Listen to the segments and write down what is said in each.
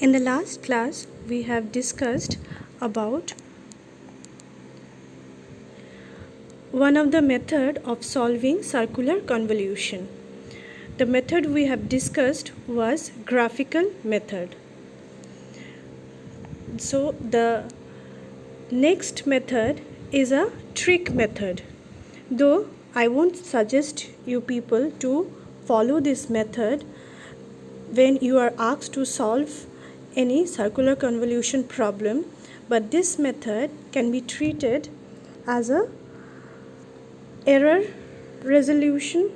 In the last class, we have discussed about one of the method of solving circular convolution. The method we have discussed was graphical method. So the next method is a trick method. Though I won't suggest you people to follow this method when you are asked to solve any circular convolution problem, but this method can be treated as a error resolution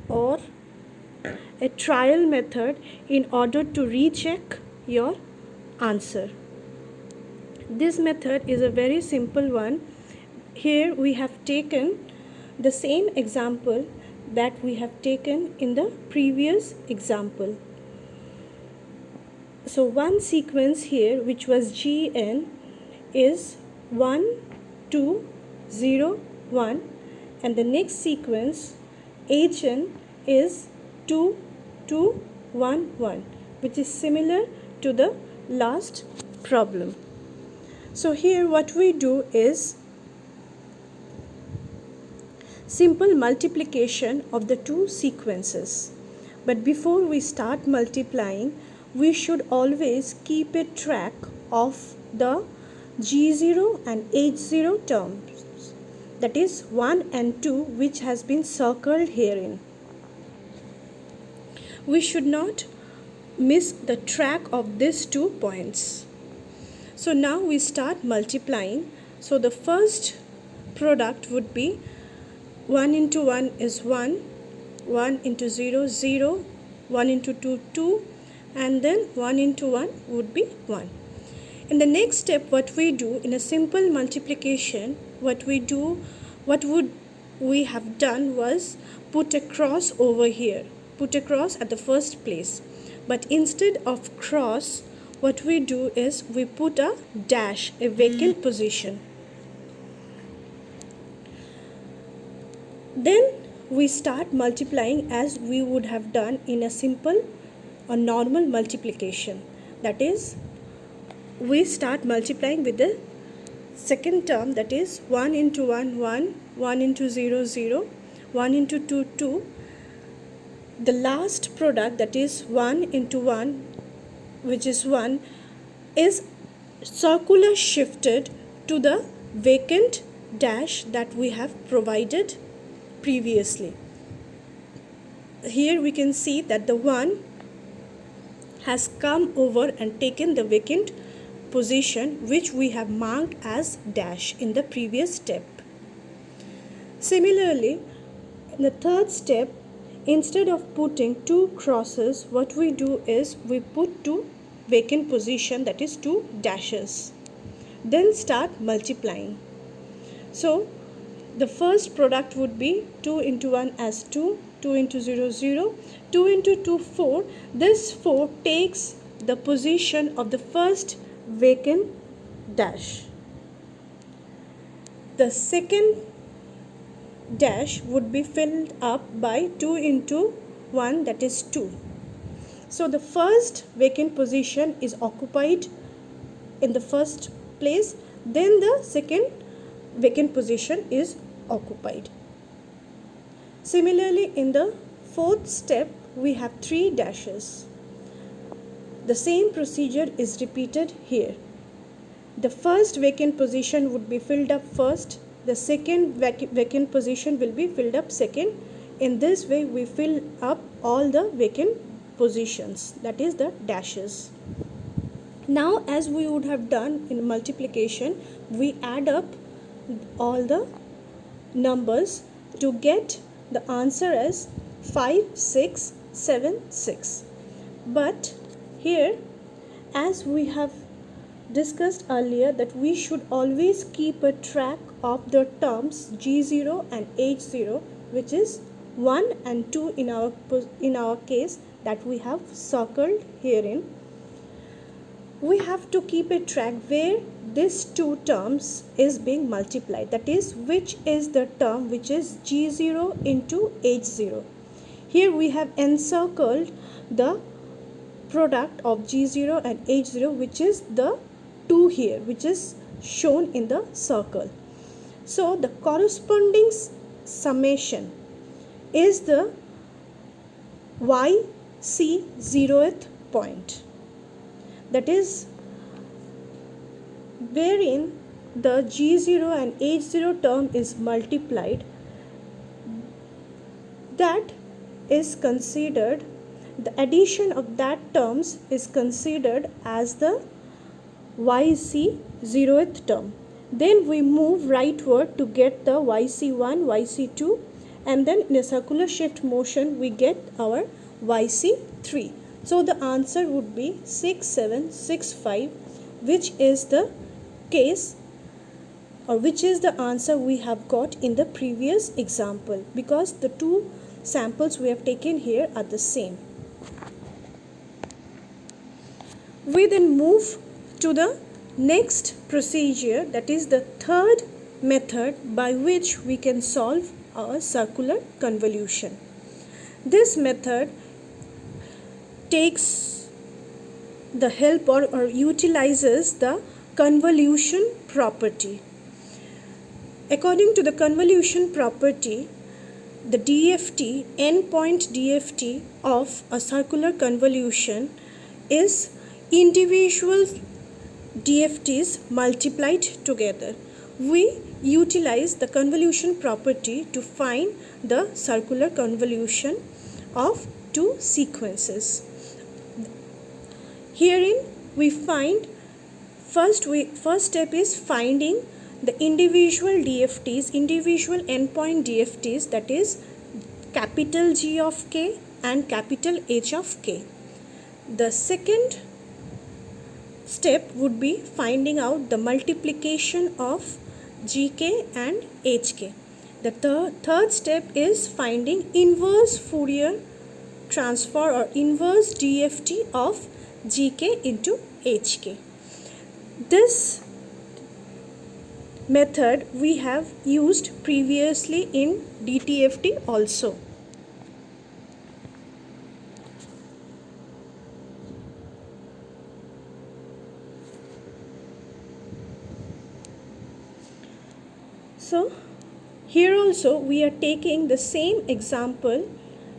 or a trial method in order to recheck your answer. This method is a very simple one. Here we have taken the same example that we have taken in the previous example. So one sequence here, which was Gn, is 1, 2, 0, 1, and the next sequence Hn is 2, 2, 1, 1, which is similar to the last problem. So here what we do is simple multiplication of the two sequences. But before we start multiplying, we should always keep a track of the G0 and H0 terms, that is 1 and 2, which has been circled herein. We should not miss the track of these 2 points. So now we start multiplying. So the first product would be 1 into 1 is 1, 1 into 0, 0, 1 into 2, 2, and then 1 into 1 would be 1. In the next step, what we do in a simple multiplication, what would we have done was put a cross over here, put a cross at the first place. But instead of cross, what we do is we put a dash, a vacant position. Then we start multiplying as we would have done in a simple or normal multiplication. That is, we start multiplying with the second term, that is 1 into 1, 1, 1 into 0, 0, 1 into 2, 2. The last product, that is 1 into 1, which is 1, is circular shifted to the vacant dash that we have provided previously. Here we can see that the 1 has come over and taken the vacant position which we have marked as dash in the previous step. Similarly, in the third step, instead of putting 2 crosses, what we do is we put 2 vacant position, that is 2 dashes. Then start multiplying. So the first product would be 2 into 1 as 2, 2 into 0, 0, 2 into 2, 4. This 4 takes the position of the first vacant dash. The second dash would be filled up by 2 into 1, that is 2. So the first vacant position is occupied in the first place, then the second vacant position is occupied. Similarly, in the fourth step, we have 3 dashes. The same procedure is repeated here. The first vacant position would be filled up first, the second vacant position will be filled up second. In this way, we fill up all the vacant positions, that is the dashes. Now, as we would have done in multiplication, we add up all the numbers to get the answer as 5, 6, 7, 6. But here, as we have discussed earlier, that we should always keep a track of the terms G0 and H0, which is 1 and 2 in our case that we have circled herein. We have to keep a track where this 2 terms is being multiplied, that is, which is the term which is G0 into H0. Here we have encircled the product of G0 and H0, which is the 2 here, which is shown in the circle. So the corresponding summation is the YC 0th point, that is wherein the G0 and H0 term is multiplied. That is considered, the addition of that terms is considered as the YC 0th term. Then we move rightward to get the YC1, YC2, and then in a circular shift motion we get our YC3. So the answer would be 6765, which is the case, or which is the answer we have got in the previous example, because the two samples we have taken here are the same. We then move to the next procedure, that is the third method by which we can solve our circular convolution. This method takes the help or utilizes the convolution property. According to the convolution property, the DFT, endpoint DFT of a circular convolution is individual DFTs multiplied together. We utilize the convolution property to find the circular convolution of two sequences. Herein we find, first step is finding the individual DFTs, individual endpoint DFTs, that is capital G of K and capital H of K. The second step would be finding out the multiplication of GK and HK. The third step is finding inverse Fourier transfer or inverse DFT of GK into HK. This method we have used previously in DTFT also. So here also we are taking the same example,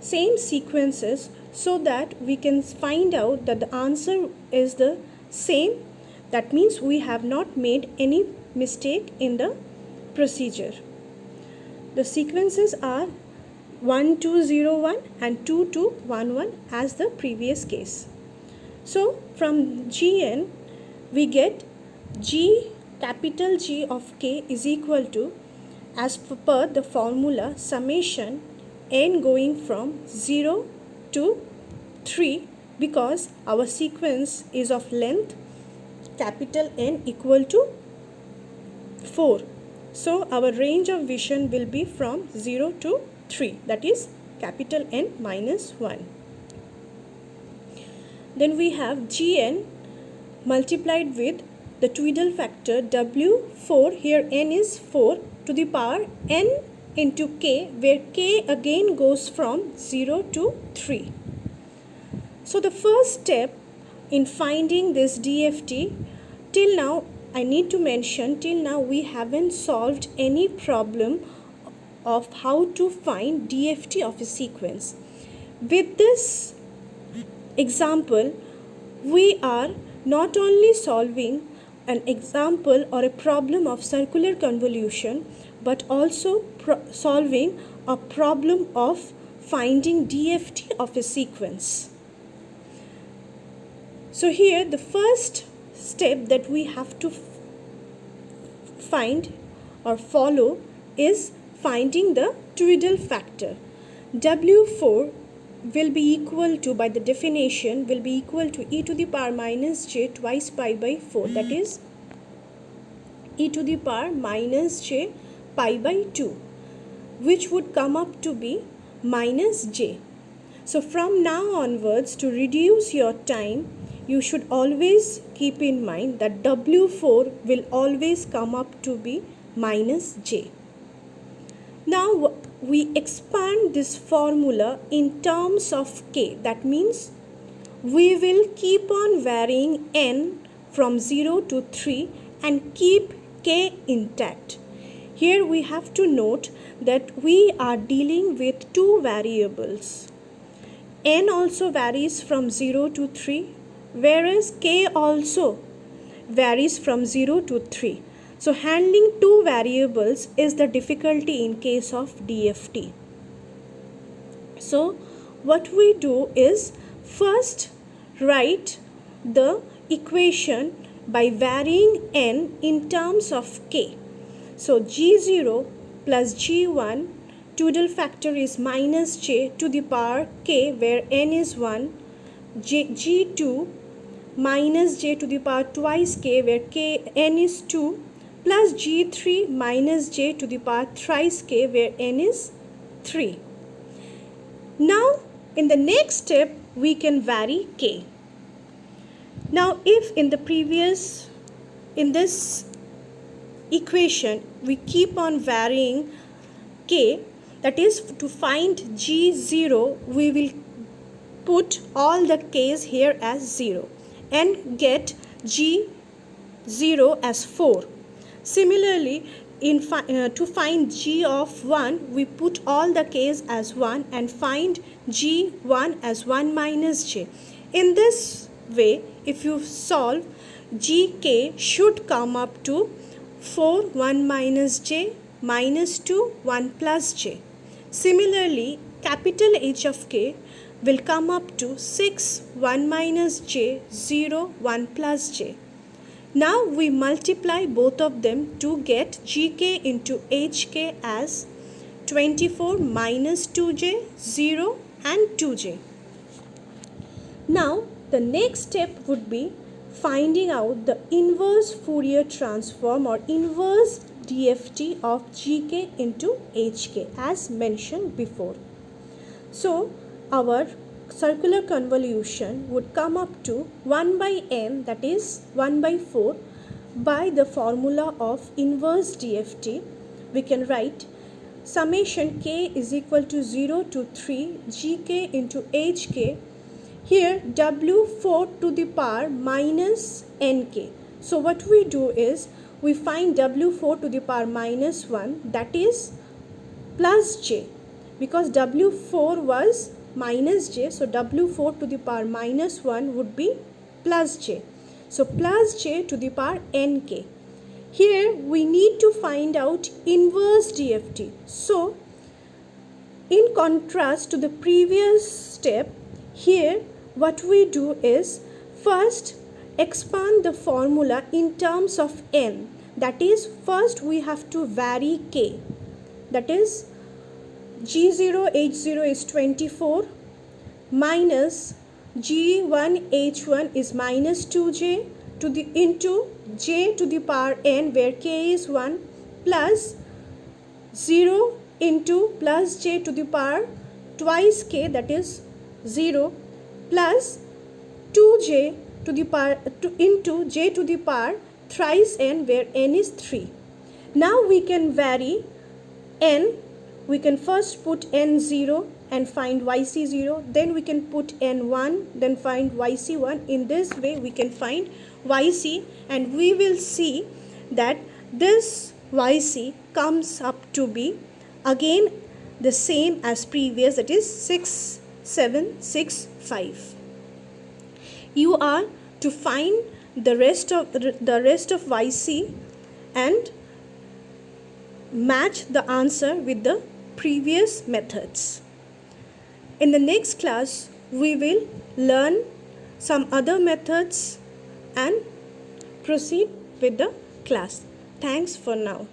same sequences, so that we can find out that the answer is the same. That means we have not made any mistake in the procedure. The sequences are 1201 and 2211 as the previous case. So from Gn we get G, capital G of K is equal to, as per the formula, summation n going from 0 to 3, because our sequence is of length capital N equal to 4. So our range of vision will be from 0 to 3, that is capital N minus 1. Then we have Gn multiplied with the Tweedle factor W4, here n is 4, to the power n into k, where k again goes from 0 to 3. So the first step in finding this DFT, till now I need to mention, till now we haven't solved any problem of how to find DFT of a sequence. With this example, we are not only solving an example or a problem of circular convolution, but also solving a problem of finding DFT of a sequence. So here the first step that we have to find or follow is finding the Tweedle factor. W4 will be equal to, by the definition, will be equal to e to the power minus j twice pi by 4, that is e to the power minus j pi by 2, which would come up to be minus j. So from now onwards, to reduce your time, you should always keep in mind that W4 will always come up to be minus j. Now we expand this formula in terms of k. That means we will keep on varying n from 0 to 3 and keep k intact. Here we have to note that we are dealing with two variables. N also varies from 0 to 3, whereas k also varies from 0 to 3. So handling two variables is the difficulty in case of DFT. So what we do is first write the equation by varying n in terms of k. So G0 plus G1 total factor is minus j to the power k where n is 1, G2 minus j to the power twice k where n is 2 plus G3 minus j to the power thrice k where n is 3. Now in the next step we can vary k. Now if in this equation we keep on varying k, that is to find G0 we will put all the k's here as 0 and get G0 as 4. Similarly, to find G of 1 we put all the k's as 1 and find G1 as 1 minus j. In this way, if you solve, Gk should come up to 4 1 minus j minus 2 1 plus j. Similarly, capital H of k will come up to 6 1 minus j 0 1 plus j. Now we multiply both of them to get Gk into Hk as 24 minus 2j 0 and 2j. Now the next step would be finding out the inverse Fourier transform or inverse DFT of Gk into Hk as mentioned before. So our circular convolution would come up to 1 by n, that is 1 by 4. By the formula of inverse DFT, we can write summation k is equal to 0 to 3 Gk into Hk. Here W4 to the power minus Nk. So what we do is we find W4 to the power minus 1, that is plus j, because W4 was minus j, so W4 to the power minus 1 would be plus j. So plus j to the power Nk. Here we need to find out inverse DFT. So in contrast to the previous step, here what we do is first expand the formula in terms of n. That is, first we have to vary k. That is G0 H0 is 24 minus G1 H1 is minus 2j to the into j to the power n where k is 1 plus 0 into plus j to the power twice k, that is 0 plus 2j to the power into j to the power thrice n where n is 3. Now we can vary n. We can first put n0 and find yc0, then we can put n1, then find yc1. In this way we can find yc, and we will see that this yc comes up to be again the same as previous, that is 6765. You are to find the rest of yc and match the answer with the previous methods. In the next class, we will learn some other methods and proceed with the class. Thanks for now.